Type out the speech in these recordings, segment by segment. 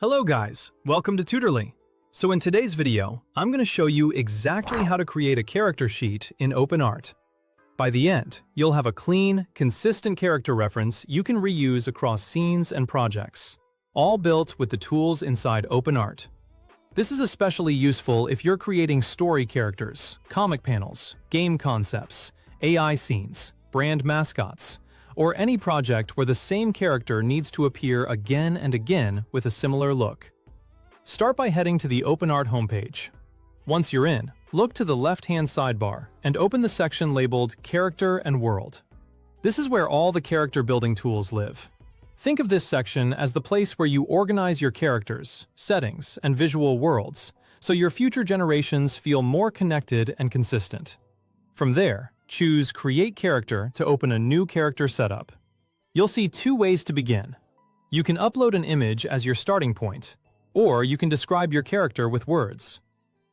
Hello guys, welcome to Tutorly. So in today's video, I'm going to show you exactly how to create a character sheet in Openart. By the end, you'll have a clean, consistent character reference you can reuse across scenes and projects, all built with the tools inside Openart. This is especially useful if you're creating story characters, comic panels, game concepts, AI scenes, brand mascots, or any project where the same character needs to appear again and again with a similar look. Start by heading to the Openart homepage. Once you're in, look to the left-hand sidebar and open the section labeled Character and World. This is where all the character building tools live. Think of this section as the place where you organize your characters, settings, and visual worlds, so your future generations feel more connected and consistent. From there, choose Create Character to open a new character setup. You'll see two ways to begin. You can upload an image as your starting point, or you can describe your character with words.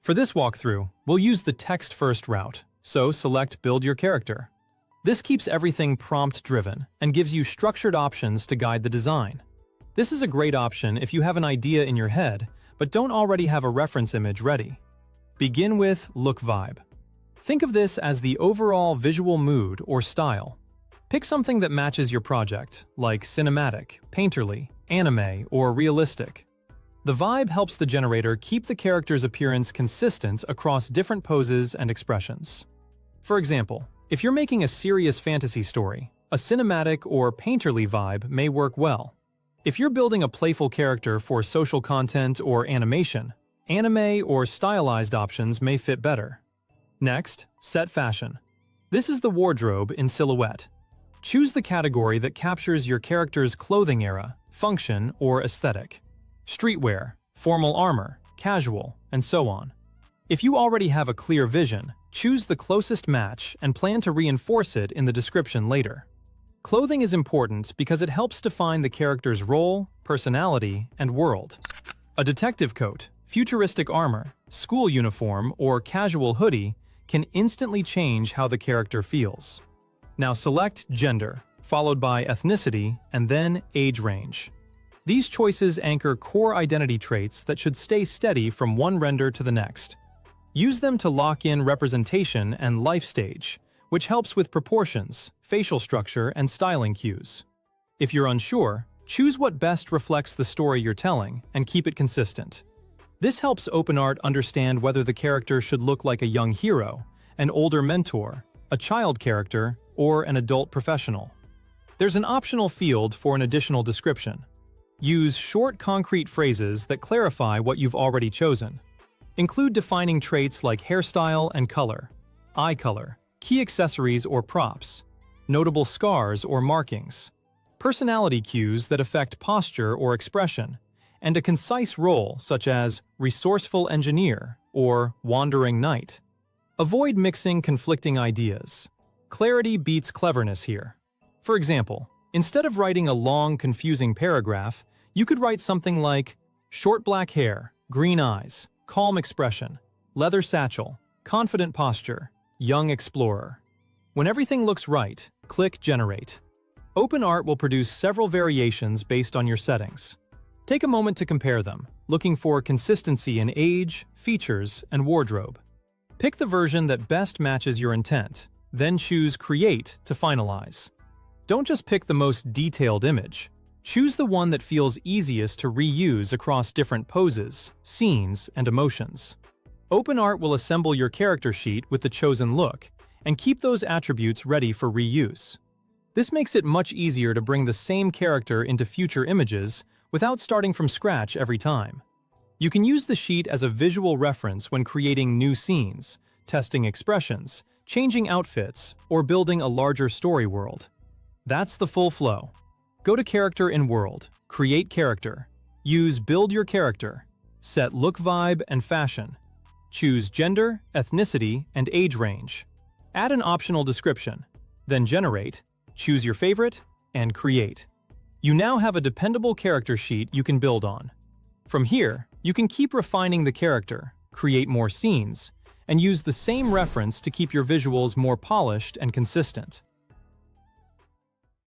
For this walkthrough, we'll use the text-first route, so select Build Your Character. This keeps everything prompt-driven and gives you structured options to guide the design. This is a great option if you have an idea in your head, but don't already have a reference image ready. Begin with Look Vibe. Think of this as the overall visual mood or style. Pick something that matches your project, like cinematic, painterly, anime, or realistic. The vibe helps the generator keep the character's appearance consistent across different poses and expressions. For example, if you're making a serious fantasy story, a cinematic or painterly vibe may work well. If you're building a playful character for social content or animation, anime or stylized options may fit better. Next, set fashion. This is the wardrobe in silhouette. Choose the category that captures your character's clothing era, function, or aesthetic. Streetwear, formal armor, casual, and so on. If you already have a clear vision, choose the closest match and plan to reinforce it in the description later. Clothing is important because it helps define the character's role, personality, and world. A detective coat, futuristic armor, school uniform, or casual hoodie can instantly change how the character feels. Now select gender, followed by ethnicity, and then age range. These choices anchor core identity traits that should stay steady from one render to the next. Use them to lock in representation and life stage, which helps with proportions, facial structure, and styling cues. If you're unsure, choose what best reflects the story you're telling and keep it consistent. This helps Openart understand whether the character should look like a young hero, an older mentor, a child character, or an adult professional. There's an optional field for an additional description. Use short, concrete phrases that clarify what you've already chosen. Include defining traits like hairstyle and color, eye color, key accessories or props, notable scars or markings, personality cues that affect posture or expression, and a concise role such as resourceful engineer or wandering knight. Avoid mixing conflicting ideas. Clarity beats cleverness here. For example, instead of writing a long, confusing paragraph, you could write something like short black hair, green eyes, calm expression, leather satchel, confident posture, young explorer. When everything looks right, click Generate. Openart will produce several variations based on your settings. Take a moment to compare them, looking for consistency in age, features, and wardrobe. Pick the version that best matches your intent, then choose Create to finalize. Don't just pick the most detailed image. Choose the one that feels easiest to reuse across different poses, scenes, and emotions. Openart will assemble your character sheet with the chosen look and keep those attributes ready for reuse. This makes it much easier to bring the same character into future images without starting from scratch every time. You can use the sheet as a visual reference when creating new scenes, testing expressions, changing outfits, or building a larger story world. That's the full flow. Go to Character in World, Create Character, use Build Your Character, set Look Vibe and Fashion, choose Gender, Ethnicity, and Age Range. Add an optional description, then Generate, choose your favorite, and Create. You now have a dependable character sheet you can build on. From here, you can keep refining the character, create more scenes, and use the same reference to keep your visuals more polished and consistent.